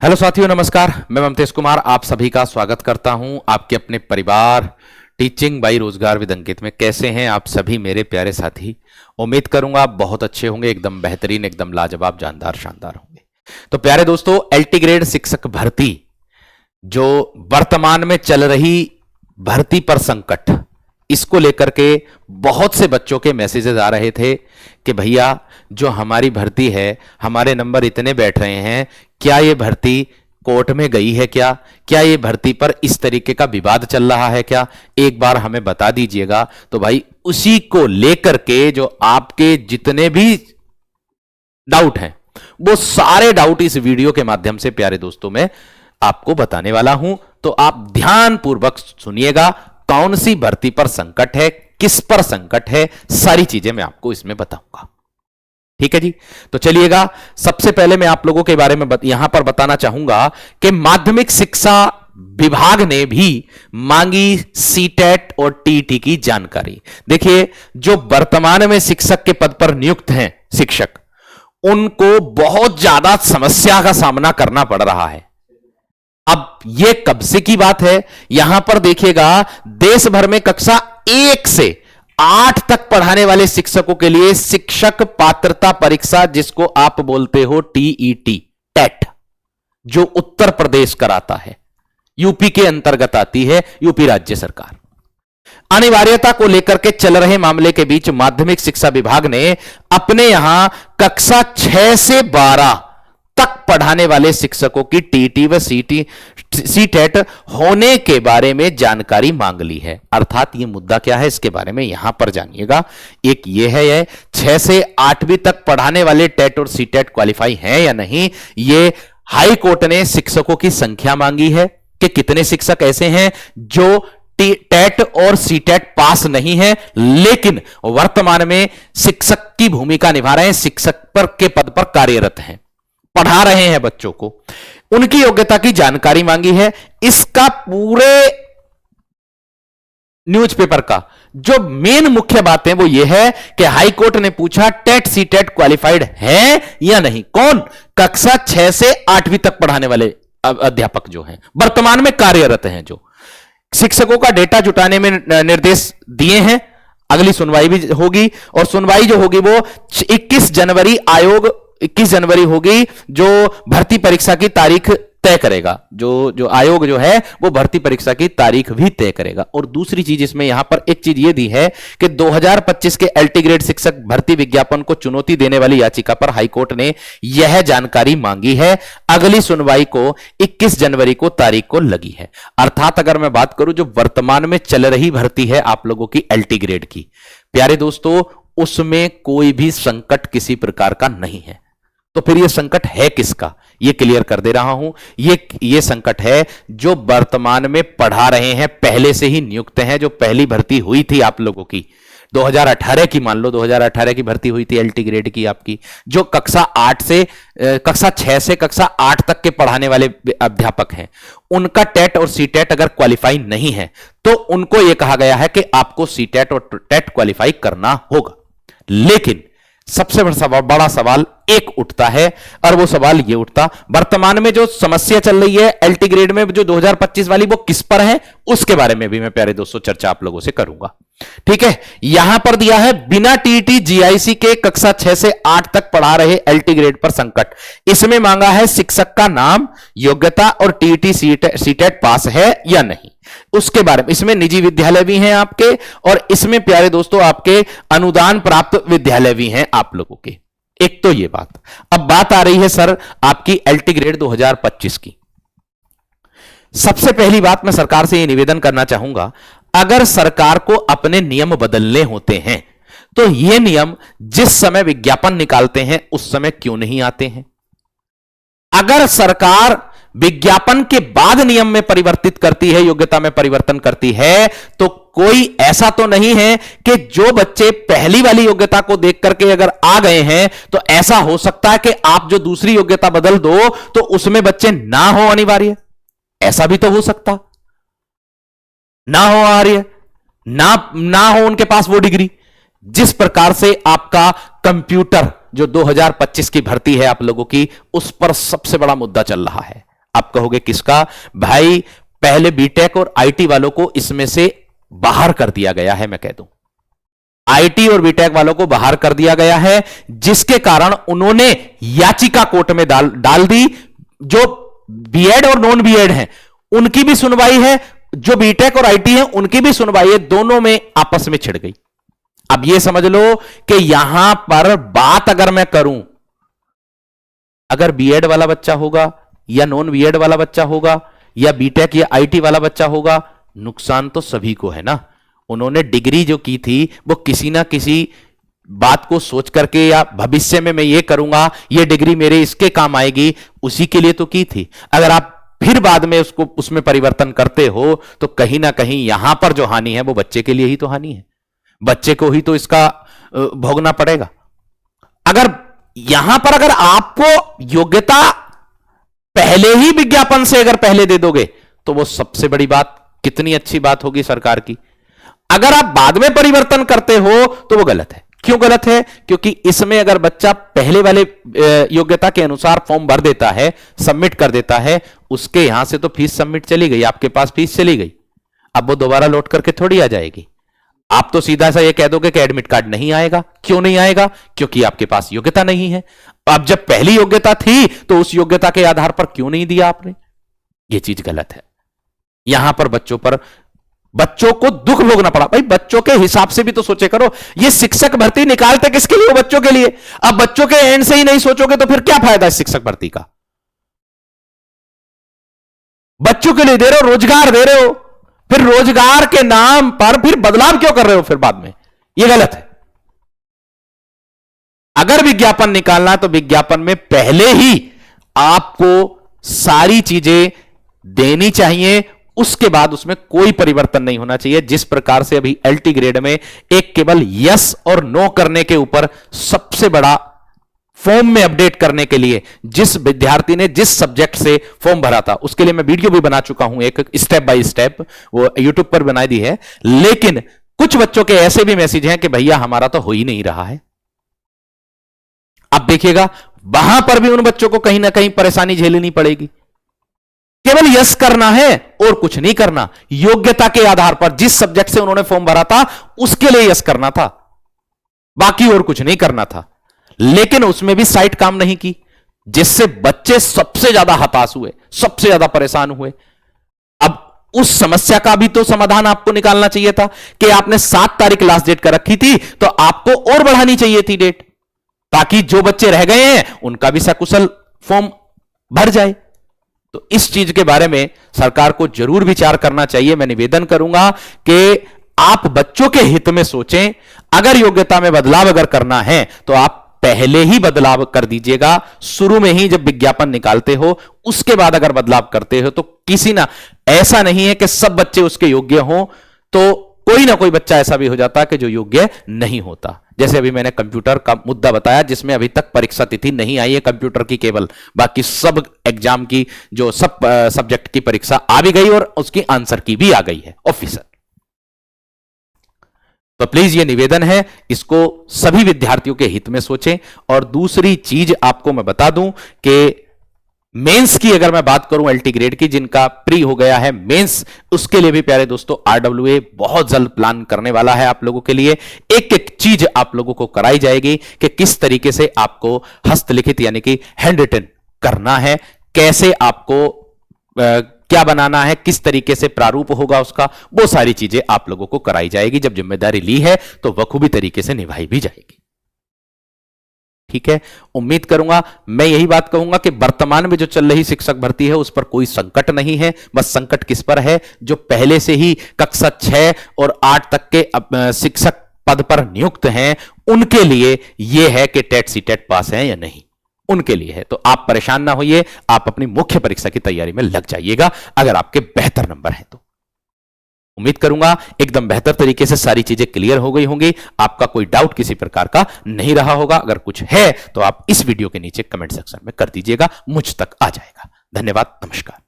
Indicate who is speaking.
Speaker 1: Hello साथियों, नमस्कार। मैं ममतेश कुमार आप सभी का स्वागत करता हूं आपके अपने परिवार टीचिंग बाई रोजगार विद अंकित में। कैसे हैं आप सभी मेरे प्यारे साथी? उम्मीद करूंगा आप बहुत अच्छे होंगे, एकदम बेहतरीन, एकदम लाजवाब, जानदार, शानदार होंगे। तो प्यारे दोस्तों, एलटी ग्रेड शिक्षक भर्ती जो वर्तमान में चल रही भर्ती पर संकट, इसको लेकर के बहुत से बच्चों के मैसेजेस आ रहे थे कि भैया जो हमारी भर्ती है, हमारे नंबर इतने बैठ रहे हैं, क्या ये भर्ती कोर्ट में गई है? क्या ये भर्ती पर इस तरीके का विवाद चल रहा है? क्या एक बार हमें बता दीजिएगा। तो भाई उसी को लेकर के जो आपके जितने भी डाउट हैं, वो सारे डाउट इस वीडियो के माध्यम से प्यारे दोस्तों मैं आपको बताने वाला हूं। तो आप ध्यानपूर्वक सुनिएगा, कौन सी भर्ती पर संकट है, किस पर संकट है, सारी चीजें मैं आपको इसमें बताऊंगा। ठीक है जी। तो चलिएगा, सबसे पहले मैं आप लोगों के बारे में यहां पर बताना चाहूंगा कि माध्यमिक शिक्षा विभाग ने भी मांगी सीटेट और टीटी की जानकारी। देखिए, जो वर्तमान में शिक्षक के पद पर नियुक्त हैं शिक्षक, उनको बहुत ज्यादा समस्या का सामना करना पड़ रहा है। अब यह कब से की बात है? यहां पर देखिएगा, देश भर में कक्षा 1 से 8 तक पढ़ाने वाले शिक्षकों के लिए शिक्षक पात्रता परीक्षा, जिसको आप बोलते हो टीईटी टेट, जो उत्तर प्रदेश कराता है, यूपी के अंतर्गत आती है, यूपी राज्य सरकार। अनिवार्यता को लेकर के चल रहे मामले के बीच माध्यमिक शिक्षा विभाग ने अपने यहां कक्षा 6 से 12 तक पढ़ाने वाले शिक्षकों की टीटी व सीटेट होने के बारे में जानकारी मांग ली है। अर्थात ये मुद्दा क्या है, इसके बारे में यहां पर जानिएगा। एक ये है 6 से 8वीं तक पढ़ाने वाले टेट और सीटेट क्वालिफाई हैं या नहीं। ये हाई कोर्ट ने शिक्षकों की संख्या मांगी है कि कितने शिक्षक ऐसे हैं जो टेट और सीटेट पास नहीं है, लेकिन वर्तमान में शिक्षक की भूमिका निभा रहे हैं, शिक्षक पर के पद पर कार्यरत हैं, पढ़ा रहे हैं बच्चों को। उनकी योग्यता की जानकारी मांगी है। इसका पूरे न्यूज़पेपर का जो मेन मुख्य बात है वो ये है कि हाई कोर्ट ने पूछा टेट सीटेट क्वालिफाइड है या नहीं। कौन? कक्षा 6 से 8वीं तक पढ़ाने वाले अध्यापक जो हैं, वर्तमान में कार्यरत हैं, जो शिक्षकों का डेटा जुटाने में निर्देश दिए हैं। अगली सुनवाई भी होगी, और सुनवाई जो होगी वो 21 जनवरी होगी, जो भर्ती परीक्षा की तारीख तय करेगा। जो आयोग जो है वो भर्ती परीक्षा की तारीख भी तय करेगा। और दूसरी चीज इसमें यहां पर एक चीज ये दी है कि 2025 के एलटी ग्रेड शिक्षक भर्ती विज्ञापन को चुनौती देने वाली याचिका पर हाईकोर्ट ने यह जानकारी मांगी है। अगली सुनवाई को 21 जनवरी को तारीख को लगी है। अर्थात अगर मैं बात करूं जो वर्तमान में चल रही भर्ती है आप लोगों की एलटी ग्रेड की, प्यारे दोस्तों, उसमें कोई भी संकट किसी प्रकार का नहीं है। तो फिर यह संकट है किसका, यह क्लियर कर दे रहा हूं। यह संकट है जो वर्तमान में पढ़ा रहे हैं, पहले से ही नियुक्त हैं, जो पहली भर्ती हुई थी आप लोगों की 2018 की, मान लो 2018 की भर्ती हुई थी एलटी ग्रेड की आपकी, जो कक्षा 6 से कक्षा 8 तक के पढ़ाने वाले अध्यापक हैं, उनका टेट और सीटेट अगर क्वालिफाई नहीं है तो उनको यह कहा गया है कि आपको सीटेट और टेट क्वालिफाई करना होगा। लेकिन सबसे बड़ा सवाल एक उठता है, और वो सवाल ये उठता, वर्तमान में जो समस्या चल रही है एलटी ग्रेड में जो 2025 वाली, वो किस पर है, उसके बारे में भी मैं प्यारे दोस्तों चर्चा आप लोगों से करूंगा। ठीक है। यहां पर दिया है बिना टीटी जीआईसी के कक्षा 6 से 8 तक पढ़ा रहे एलटी ग्रेड पर संकट। इसमें मांगा है शिक्षक का नाम, योग्यता और टीटी सीटेट पास है या नहीं, उसके बारे में। इसमें निजी विद्यालय भी हैं आपके, और इसमें प्यारे दोस्तों आपके अनुदान प्राप्त विद्यालय भी हैं आप लोगों के। एक तो ये बात। अब बात आ रही है सर आपकी एलटी ग्रेड 2025 की। सबसे पहली बात मैं सरकार से यह निवेदन करना चाहूंगा, अगर सरकार को अपने नियम बदलने होते हैं तो ये नियम जिस समय विज्ञापन निकालते हैं उस समय क्यों नहीं आते हैं? अगर सरकार विज्ञापन के बाद नियम में परिवर्तित करती है, योग्यता में परिवर्तन करती है, तो कोई ऐसा तो नहीं है कि जो बच्चे पहली वाली योग्यता को देख करके अगर आ गए हैं तो ऐसा हो सकता है कि आप जो दूसरी योग्यता बदल दो तो उसमें बच्चे ना हो अनिवार्य। ऐसा भी तो हो सकता, ना हो अनिवार्य, ना हो उनके पास वो डिग्री। जिस प्रकार से आपका कंप्यूटर जो 2025 की भर्ती है आप लोगों की, उस पर सबसे बड़ा मुद्दा चल रहा है। आप कहोगे किसका? भाई पहले बीटेक और आईटी वालों को इसमें से बाहर कर दिया गया है। मैं कह दूं आईटी और बीटेक वालों को बाहर कर दिया गया है, जिसके कारण उन्होंने याचिका कोर्ट में डाल दी। जो बीएड और नॉन बीएड हैं उनकी भी सुनवाई है, जो बीटेक और आईटी है उनकी भी सुनवाई है, दोनों में आपस में छिड़ गई। अब यह समझ लो कि यहां पर बात अगर मैं करूं, अगर बीएड वाला बच्चा होगा या नॉन बीएड वाला बच्चा होगा या बीटेक या आईटी वाला बच्चा होगा, नुकसान तो सभी को है ना। उन्होंने डिग्री जो की थी वो किसी ना किसी बात को सोच करके या भविष्य में मैं ये करूंगा, ये डिग्री मेरे इसके काम आएगी, उसी के लिए तो की थी। अगर आप फिर बाद में उसको उसमें परिवर्तन करते हो तो कहीं ना कहीं यहां पर जो हानि है वो बच्चे के लिए ही तो हानि है, बच्चे को ही तो इसका भोगना पड़ेगा। अगर यहां पर अगर आपको योग्यता पहले ही विज्ञापन से अगर पहले दे दोगे तो वो सबसे बड़ी बात, कितनी अच्छी बात होगी सरकार की। अगर आप बाद में परिवर्तन करते हो तो वो गलत है। क्यों गलत है? क्योंकि इसमें अगर बच्चा पहले वाले योग्यता के अनुसार फॉर्म भर देता है, सबमिट कर देता है, उसके यहां से तो फीस सबमिट चली गई, आपके पास फीस चली गई, अब वो दोबारा लौट करके थोड़ी आ जाएगी। आप तो सीधा सा ये कह दोगे कि एडमिट कार्ड नहीं आएगा। क्यों नहीं आएगा? क्योंकि आपके पास योग्यता नहीं है। अब जब पहली योग्यता थी तो उस योग्यता के आधार पर क्यों नहीं दिया आपने? ये चीज गलत है। यहां पर बच्चों को दुख भोगना पड़ा। भाई बच्चों के हिसाब से भी तो सोचे करो। ये शिक्षक भर्ती निकालते किसके लिए? बच्चों के लिए। अब बच्चों के एंड से ही नहीं सोचोगे तो फिर क्या फायदा है शिक्षक भर्ती का? बच्चों के लिए दे रहे हो, रोजगार दे रहे हो, फिर रोजगार के नाम पर फिर बदलाव क्यों कर रहे हो फिर बाद में? यह गलत है। अगर विज्ञापन निकालना तो विज्ञापन में पहले ही आपको सारी चीजें देनी चाहिए, उसके बाद उसमें कोई परिवर्तन नहीं होना चाहिए। जिस प्रकार से अभी एलटी ग्रेड में एक केवल यस और नो करने के ऊपर सबसे बड़ा फॉर्म में अपडेट करने के लिए जिस विद्यार्थी ने जिस सब्जेक्ट से फॉर्म भरा था, उसके लिए मैं वीडियो भी बना चुका हूं, एक स्टेप बाय स्टेप, वो यूट्यूब पर बनाई दी है। लेकिन कुछ बच्चों के ऐसे भी मैसेज हैं कि भैया हमारा तो हो ही नहीं रहा है। अब देखिएगा वहां पर भी उन बच्चों को कहीं ना कहीं परेशानी झेलनी पड़ेगी। केवल यस करना है और कुछ नहीं करना। योग्यता के आधार पर जिस सब्जेक्ट से उन्होंने फॉर्म भरा था उसके लिए यस करना था, बाकी और कुछ नहीं करना था। लेकिन उसमें भी साइट काम नहीं की, जिससे बच्चे सबसे ज्यादा हताश हुए, सबसे ज्यादा परेशान हुए। अब उस समस्या का भी तो समाधान आपको निकालना चाहिए था कि आपने 7 तारीख लास्ट डेट कर रखी थी तो आपको और बढ़ानी चाहिए थी डेट, ताकि जो बच्चे रह गए हैं उनका भी सकुशल फॉर्म भर जाए। तो इस चीज के बारे में सरकार को जरूर विचार करना चाहिए। मैं निवेदन करूंगा कि आप बच्चों के हित में सोचें। अगर योग्यता में बदलाव अगर करना है तो आप पहले ही बदलाव कर दीजिएगा। शुरू में ही जब विज्ञापन निकालते हो उसके बाद अगर बदलाव करते हो तो किसी ना, ऐसा नहीं है कि सब बच्चे उसके योग्य हों, तो कोई ना कोई बच्चा ऐसा भी हो जाता है कि जो योग्य नहीं होता। जैसे अभी मैंने कंप्यूटर का मुद्दा बताया जिसमें अभी तक परीक्षा तिथि नहीं आई है कंप्यूटर की केवल, बाकी सब एग्जाम की जो सब सब्जेक्ट की परीक्षा आ भी गई और उसकी आंसर की भी आ गई है ऑफिसर। तो प्लीज ये निवेदन है, इसको सभी विद्यार्थियों के हित में सोचें। और दूसरी चीज आपको मैं बता दूं कि मेंस की अगर मैं बात करूं एलटी ग्रेड की, जिनका प्री हो गया है मेंस, उसके लिए भी प्यारे दोस्तों आरडब्ल्यूए बहुत जल्द प्लान करने वाला है आप लोगों के लिए। एक एक चीज आप लोगों को कराई जाएगी कि किस तरीके से आपको हस्तलिखित यानी कि हैंड रिटन करना है, कैसे आपको क्या बनाना है, किस तरीके से प्रारूप होगा उसका, वो सारी चीजें आप लोगों को कराई जाएगी। जब जिम्मेदारी ली है तो बखूबी तरीके से निभाई भी जाएगी। ठीक है, उम्मीद करूंगा, मैं यही बात कहूंगा कि वर्तमान में जो चल रही शिक्षक भर्ती है उस पर कोई संकट नहीं है। बस संकट किस पर है? जो पहले से ही कक्षा 6 और 8 तक के शिक्षक पद पर नियुक्त हैं उनके लिए यह है कि टेट सीटेट पास है या नहीं, उनके लिए है। तो आप परेशान ना होइए, आप अपनी मुख्य परीक्षा की तैयारी में लग जाइएगा अगर आपके बेहतर नंबर हैं तो। उम्मीद करूंगा एकदम बेहतर तरीके से सारी चीजें क्लियर हो गई होंगी, आपका कोई डाउट किसी प्रकार का नहीं रहा होगा। अगर कुछ है तो आप इस वीडियो के नीचे कमेंट सेक्शन में कर दीजिएगा, मुझ तक आ जाएगा। धन्यवाद, नमस्कार।